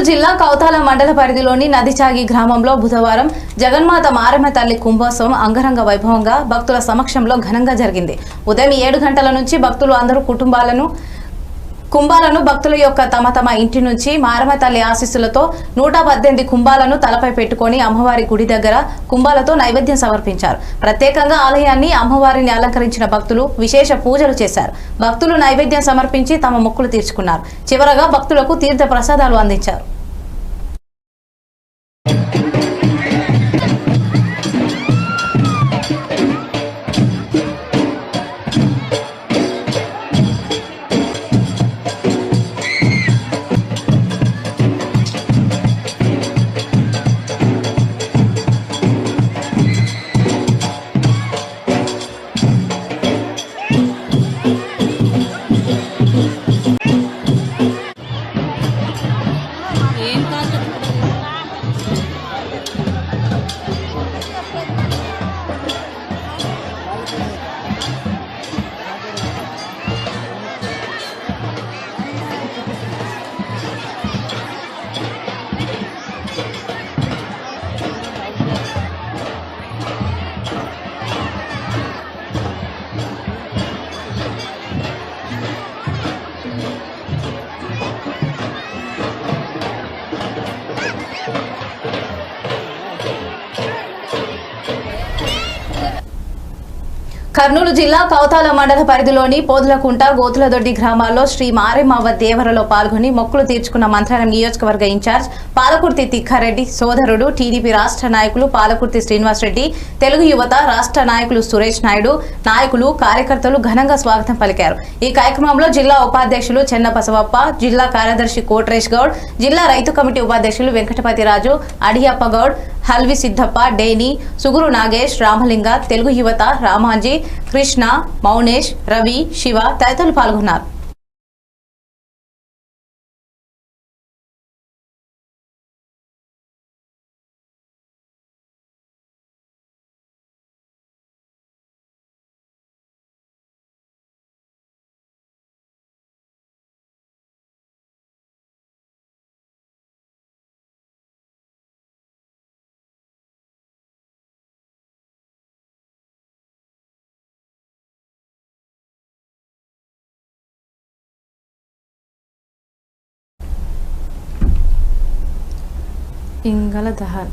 జిల్లా కౌతాల మండల పరిధిలోని నదిచాగి గ్రామంలో బుధవారం జగన్మాత మారమ్మ తల్లి కుంభోత్సవం అంగరంగ వైభవంగా భక్తుల సమక్షంలో ఘనంగా జరిగింది. ఉదయం 7 గంటల నుంచి భక్తులు అందరూ కుంభాలను భక్తుల యొక్క తమ ఇంటి నుంచి మారమ్మ తల్లి ఆశీస్సులతో 118 కుంభాలను తలపై పెట్టుకొని అమ్మవారి గుడి దగ్గర కుంభాలతో నైవేద్యం సమర్పించారు. ప్రత్యేకంగా ఆలయాన్ని అమ్మవారిని అలంకరించిన భక్తులు విశేష పూజలు చేశారు. భక్తులు నైవేద్యం సమర్పించి తమ మొక్కులు తీర్చుకున్నారు. చివరగా భక్తులకు తీర్థ ప్రసాదాలు అందించారు. కర్నూలు జిల్లా కౌతాల మండల పరిధిలోని పోదులకుంట గోతులదొడ్డి గ్రామాల్లో శ్రీ మారెమ్మవ్వ దేవరలో పాల్గొని మొక్కులు తీర్చుకున్న మంత్రాలయం నియోజకవర్గ ఇన్ఛార్జ్ పాలకుర్తి తిక్కారెడ్డి సోదరుడు టీడీపీ రాష్ట్ర నాయకులు పాలకుర్తి శ్రీనివాసరెడ్డి, తెలుగు యువత రాష్ట్ర నాయకులు సురేష్ నాయుడు, నాయకులు కార్యకర్తలు ఘనంగా స్వాగతం పలికారు. ఈ కార్యక్రమంలో జిల్లా ఉపాధ్యక్షులు చెన్న బసవప్ప, జిల్లా కార్యదర్శి కోట్రేష్ గౌడ్, జిల్లా రైతు కమిటీ ఉపాధ్యక్షులు వెంకటపతి రాజు, అడియప్ప గౌడ్, హల్వి సిద్ధప్ప, డేని, సుగురు నాగేష్, రామలింగ, తెలుగు యువత రామాంజీ, కృష్ణ, మౌనేష్, రవి, శివ తదితరులు పాల్గొన్నారు. ఇంగల దహన్